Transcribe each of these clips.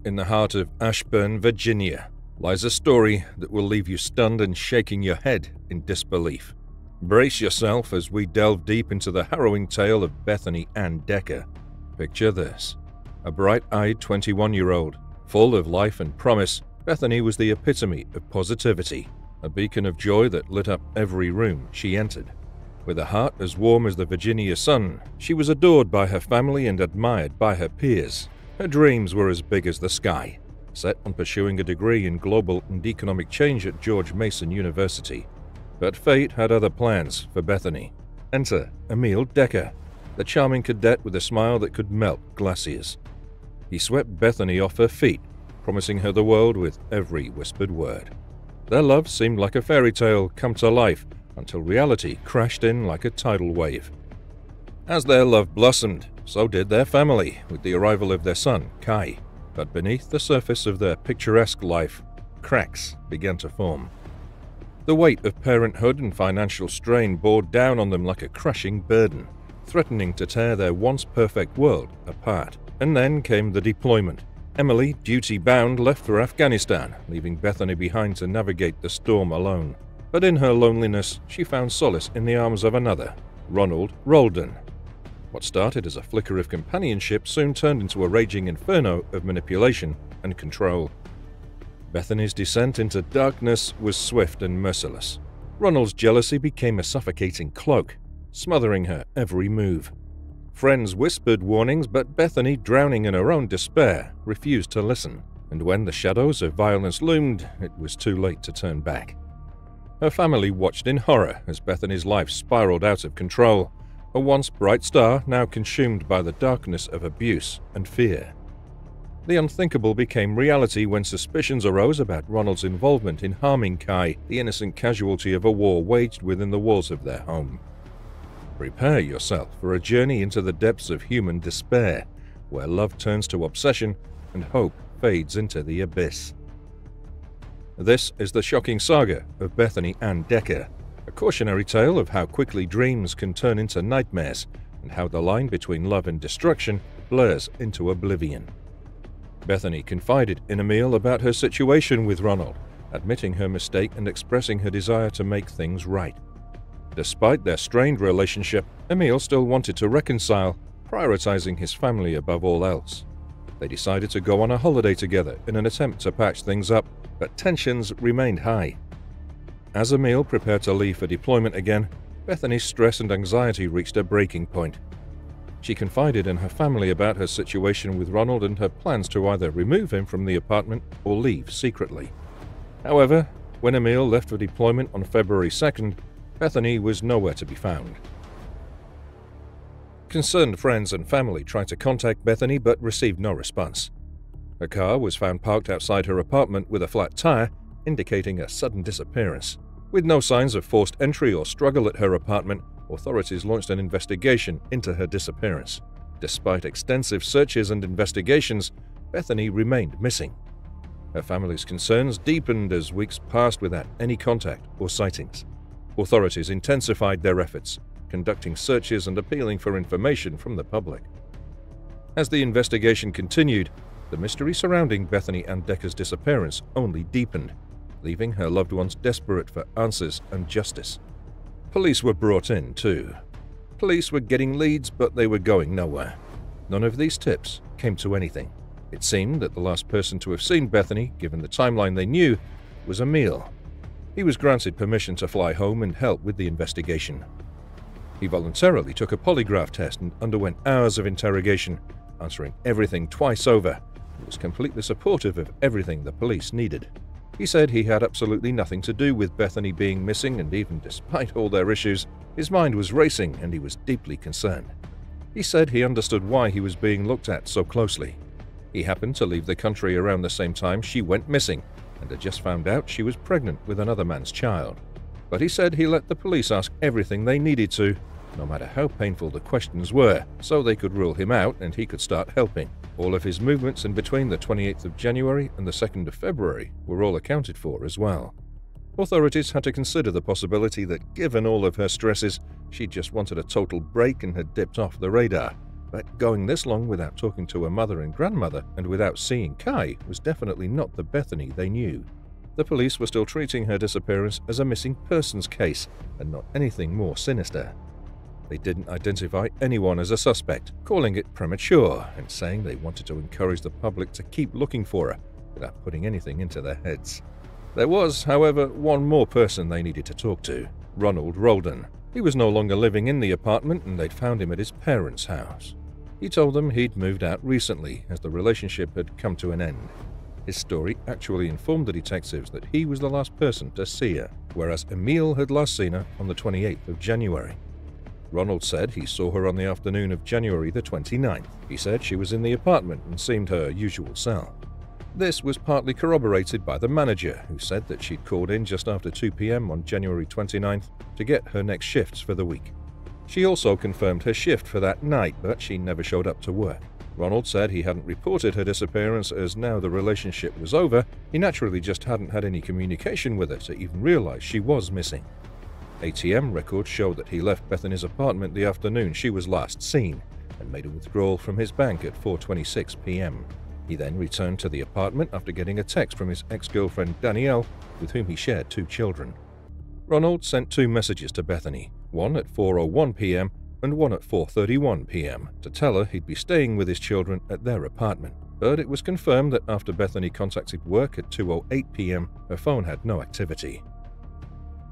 In the heart of Ashburn, Virginia, lies a story that will leave you stunned and shaking your head in disbelief. Brace yourself as we delve deep into the harrowing tale of Bethany Anne Decker. Picture this. A bright-eyed 21-year-old, full of life and promise, Bethany was the epitome of positivity, a beacon of joy that lit up every room she entered. With a heart as warm as the Virginia sun, she was adored by her family and admired by her peers. Her dreams were as big as the sky, set on pursuing a degree in global and economic change at George Mason University. But fate had other plans for Bethany. Enter Emil Decker, the charming cadet with a smile that could melt glaciers. He swept Bethany off her feet, promising her the world with every whispered word. Their love seemed like a fairy tale come to life until reality crashed in like a tidal wave. As their love blossomed, so did their family with the arrival of their son, Kai. But beneath the surface of their picturesque life, cracks began to form. The weight of parenthood and financial strain bore down on them like a crushing burden, threatening to tear their once perfect world apart. And then came the deployment. Emily, duty-bound, left for Afghanistan, leaving Bethany behind to navigate the storm alone. But in her loneliness, she found solace in the arms of another, Ronald Roldan. What started as a flicker of companionship soon turned into a raging inferno of manipulation and control. Bethany's descent into darkness was swift and merciless. Ronald's jealousy became a suffocating cloak, smothering her every move. Friends whispered warnings, but Bethany, drowning in her own despair, refused to listen. And when the shadows of violence loomed, it was too late to turn back. Her family watched in horror as Bethany's life spiraled out of control, a once bright star now consumed by the darkness of abuse and fear. The unthinkable became reality when suspicions arose about Ronald's involvement in harming Kai, the innocent casualty of a war waged within the walls of their home. Prepare yourself for a journey into the depths of human despair, where love turns to obsession and hope fades into the abyss. This is the shocking saga of Bethany Anne Decker, a cautionary tale of how quickly dreams can turn into nightmares and how the line between love and destruction blurs into oblivion. Bethany confided in Emil about her situation with Ronald, admitting her mistake and expressing her desire to make things right. Despite their strained relationship, Emil still wanted to reconcile, prioritizing his family above all else. They decided to go on a holiday together in an attempt to patch things up, but tensions remained high. As Emil prepared to leave for deployment again, Bethany's stress and anxiety reached a breaking point. She confided in her family about her situation with Ronald and her plans to either remove him from the apartment or leave secretly. However, when Emil left for deployment on February 2nd, Bethany was nowhere to be found. Concerned friends and family tried to contact Bethany but received no response. Her car was found parked outside her apartment with a flat tire, indicating a sudden disappearance. With no signs of forced entry or struggle at her apartment, authorities launched an investigation into her disappearance. Despite extensive searches and investigations, Bethany remained missing. Her family's concerns deepened as weeks passed without any contact or sightings. Authorities intensified their efforts, conducting searches and appealing for information from the public. As the investigation continued, the mystery surrounding Bethany Anne Decker's disappearance only deepened, leaving her loved ones desperate for answers and justice. Police were brought in, too. Police were getting leads, but they were going nowhere. None of these tips came to anything. It seemed that the last person to have seen Bethany, given the timeline they knew, was Emil. He was granted permission to fly home and help with the investigation. He voluntarily took a polygraph test and underwent hours of interrogation, answering everything twice over, and was completely supportive of everything the police needed. He said he had absolutely nothing to do with Bethany being missing, and even despite all their issues, his mind was racing and he was deeply concerned. He said he understood why he was being looked at so closely. He happened to leave the country around the same time she went missing, and had just found out she was pregnant with another man's child. But he said he let the police ask everything they needed to, no matter how painful the questions were, so they could rule him out and he could start helping. All of his movements in between the 28th of January and the 2nd of February were all accounted for as well. Authorities had to consider the possibility that given all of her stresses, she just wanted a total break and had dipped off the radar, But going this long without talking to her mother and grandmother and without seeing Kai was definitely not the Bethany they knew. The police were still treating her disappearance as a missing persons case and not anything more sinister. They didn't identify anyone as a suspect, calling it premature and saying they wanted to encourage the public to keep looking for her without putting anything into their heads. There was, however, one more person they needed to talk to, Ronald Roldan. He was no longer living in the apartment and they'd found him at his parents' house. He told them he'd moved out recently as the relationship had come to an end. His story actually informed the detectives that he was the last person to see her, whereas Emil had last seen her on the 28th of January. Ronald said he saw her on the afternoon of January the 29th. He said she was in the apartment and seemed her usual self. This was partly corroborated by the manager, who said that she'd called in just after 2 p.m. on January 29th to get her next shifts for the week. She also confirmed her shift for that night, but she never showed up to work. Ronald said he hadn't reported her disappearance as now the relationship was over, he naturally just hadn't had any communication with her to even realize she was missing. ATM records showed that he left Bethany's apartment the afternoon she was last seen and made a withdrawal from his bank at 4:26 p.m. He then returned to the apartment after getting a text from his ex-girlfriend Danielle, with whom he shared 2 children. Ronald sent 2 messages to Bethany, one at 4:01 p.m. and one at 4:31 p.m. to tell her he'd be staying with his children at their apartment. But it was confirmed that after Bethany contacted work at 2:08 p.m., her phone had no activity.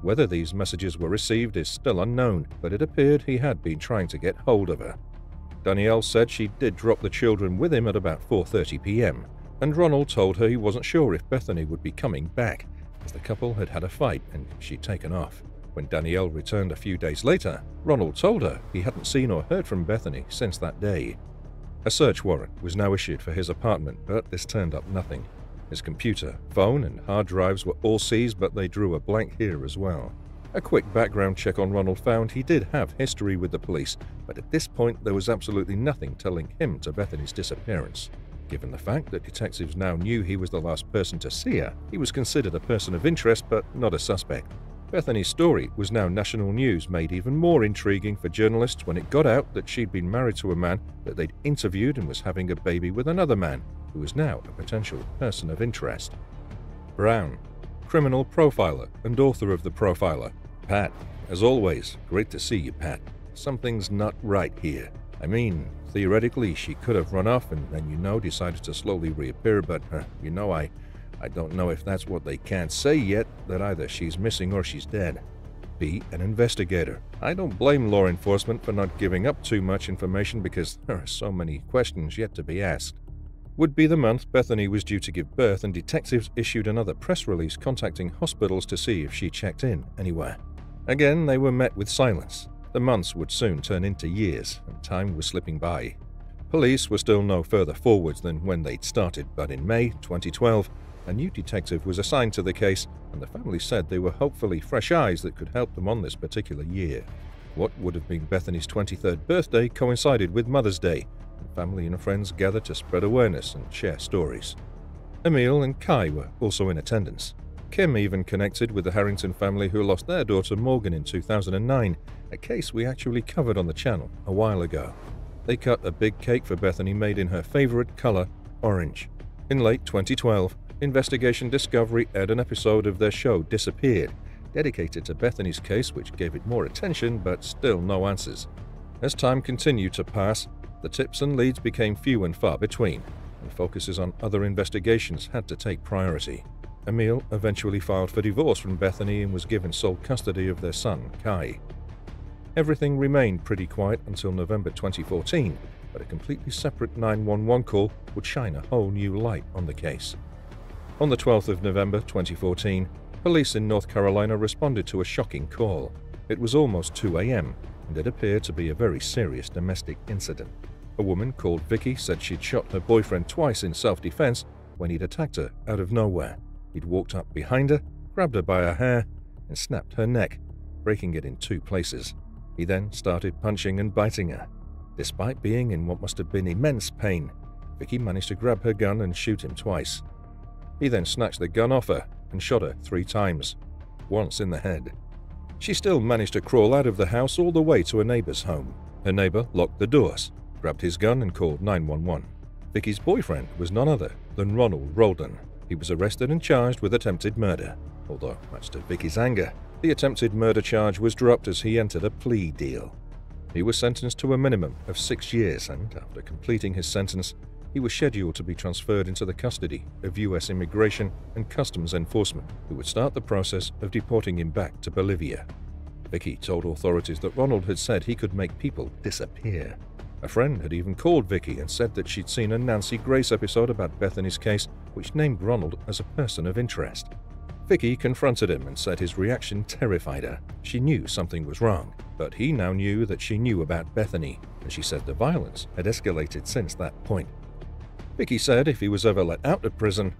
Whether these messages were received is still unknown, but it appeared he had been trying to get hold of her. Danielle said she did drop the children with him at about 4:30 p.m., and Ronald told her he wasn't sure if Bethany would be coming back, as the couple had had a fight and she'd taken off. When Danielle returned a few days later, Ronald told her he hadn't seen or heard from Bethany since that day. A search warrant was now issued for his apartment, but this turned up nothing. His computer, phone, and hard drives were all seized, but they drew a blank here as well. A quick background check on Ronald found he did have history with the police, but at this point there was absolutely nothing telling him to Bethany's disappearance. Given the fact that detectives now knew he was the last person to see her, he was considered a person of interest but not a suspect. Bethany's story was now national news, made even more intriguing for journalists when it got out that she'd been married to a man that they'd interviewed and was having a baby with another man, who was now a potential person of interest. Brown, criminal profiler and author of The Profiler. Pat, as always, great to see you, Pat. Something's not right here. I mean, theoretically, she could have run off and then, decided to slowly reappear, but, I don't know if that's what they can't say yet, that either she's missing or she's dead. Be an investigator. I don't blame law enforcement for not giving up too much information because there are so many questions yet to be asked. Would be the month Bethany was due to give birth, and detectives issued another press release contacting hospitals to see if she checked in anywhere. Again, they were met with silence. The months would soon turn into years, and time was slipping by. Police were still no further forwards than when they'd started, but in May 2012, a new detective was assigned to the case, and the family said they were hopefully fresh eyes that could help them on this particular year. What would have been Bethany's 23rd birthday coincided with Mother's Day, and family and friends gathered to spread awareness and share stories. Emil and Kai were also in attendance. Kim even connected with the Harrington family who lost their daughter Morgan in 2009, a case we actually covered on the channel a while ago. They cut a big cake for Bethany made in her favorite color, orange. In late 2012, Investigation Discovery aired an episode of their show Disappeared, dedicated to Bethany's case, which gave it more attention but still no answers. As time continued to pass, the tips and leads became few and far between, and focuses on other investigations had to take priority. Emil eventually filed for divorce from Bethany and was given sole custody of their son, Kai. Everything remained pretty quiet until November 2014, but a completely separate 911 call would shine a whole new light on the case. On the 12th of November 2014, police in North Carolina responded to a shocking call. It was almost 2 a.m., and it appeared to be a very serious domestic incident. A woman called Vicky said she'd shot her boyfriend twice in self-defense when he'd attacked her out of nowhere. He'd walked up behind her, grabbed her by her hair, and snapped her neck, breaking it in 2 places. He then started punching and biting her. Despite being in what must have been immense pain, Vicky managed to grab her gun and shoot him twice. He then snatched the gun off her and shot her 3 times, once in the head. She still managed to crawl out of the house all the way to a neighbor's home. Her neighbor locked the doors, grabbed his gun and called 911. Vicky's boyfriend was none other than Ronald Roldan. He was arrested and charged with attempted murder. Although, much to Vicky's anger, the attempted murder charge was dropped as he entered a plea deal. He was sentenced to a minimum of 6 years, and after completing his sentence, he was scheduled to be transferred into the custody of U.S. Immigration and Customs Enforcement, who would start the process of deporting him back to Bolivia. Vicky told authorities that Ronald had said he could make people disappear. A friend had even called Vicky and said that she'd seen a Nancy Grace episode about Bethany's case, which named Ronald as a person of interest. Vicky confronted him and said his reaction terrified her. She knew something was wrong, but he now knew that she knew about Bethany, and she said the violence had escalated since that point. Vicky said if he was ever let out of prison,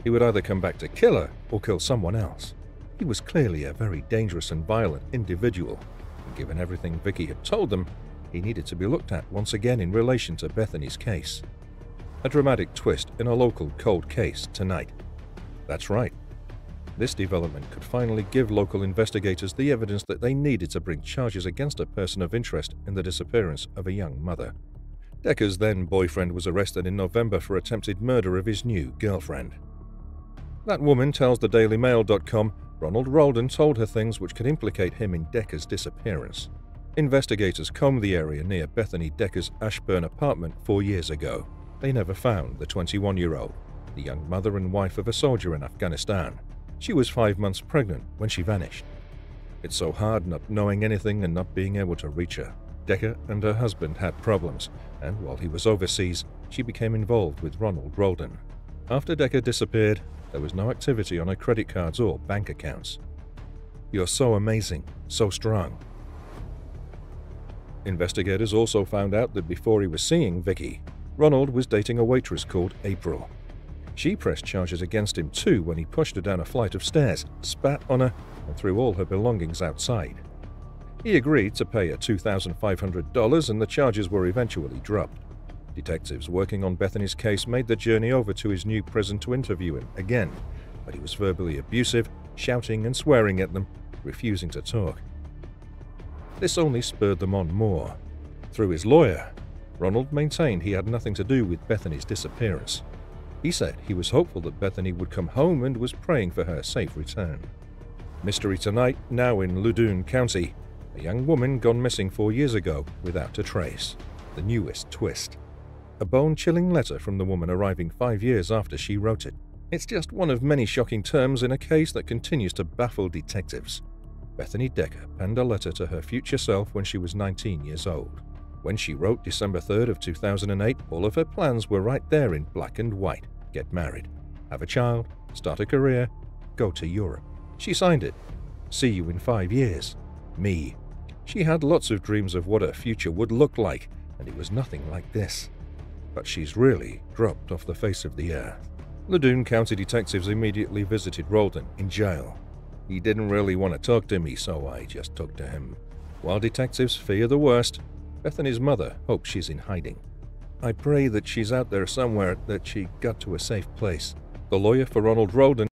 he would either come back to kill her or kill someone else. He was clearly a very dangerous and violent individual, and given everything Vicky had told them, he needed to be looked at once again in relation to Bethany's case. A dramatic twist in a local cold case tonight. That's right. This development could finally give local investigators the evidence that they needed to bring charges against a person of interest in the disappearance of a young mother. Decker's then-boyfriend was arrested in November for attempted murder of his new girlfriend. That woman tells the DailyMail.com Ronald Roldan told her things which could implicate him in Decker's disappearance. Investigators combed the area near Bethany Decker's Ashburn apartment 4 years ago. They never found the 21-year-old, the young mother and wife of a soldier in Afghanistan. She was 5 months pregnant when she vanished. It's so hard not knowing anything and not being able to reach her. Decker and her husband had problems, and while he was overseas, she became involved with Ronald Roldan. After Decker disappeared, there was no activity on her credit cards or bank accounts. You're so amazing, so strong. Investigators also found out that before he was seeing Vicky, Ronald was dating a waitress called April. She pressed charges against him too when he pushed her down a flight of stairs, spat on her, and threw all her belongings outside. He agreed to pay her $2,500 and the charges were eventually dropped. Detectives working on Bethany's case made the journey over to his new prison to interview him again, but he was verbally abusive, shouting and swearing at them, refusing to talk. This only spurred them on more. Through his lawyer, Ronald maintained he had nothing to do with Bethany's disappearance. He said he was hopeful that Bethany would come home and was praying for her safe return. Mystery tonight, now in Loudoun County. A young woman gone missing 4 years ago without a trace. The newest twist. A bone-chilling letter from the woman arriving 5 years after she wrote it. It's just one of many shocking terms in a case that continues to baffle detectives. Bethany Decker penned a letter to her future self when she was 19 years old. When she wrote December 3rd of 2008, all of her plans were right there in black and white. Get married, have a child, start a career, go to Europe. She signed it. See you in 5 years. Me. She had lots of dreams of what her future would look like, and it was nothing like this. But she's really dropped off the face of the earth. Loudoun County detectives immediately visited Roldan in jail. He didn't really want to talk to me, so I just talked to him. While detectives fear the worst, Bethany's mother hopes she's in hiding. I pray that she's out there somewhere, that she got to a safe place. The lawyer for Ronald Roldan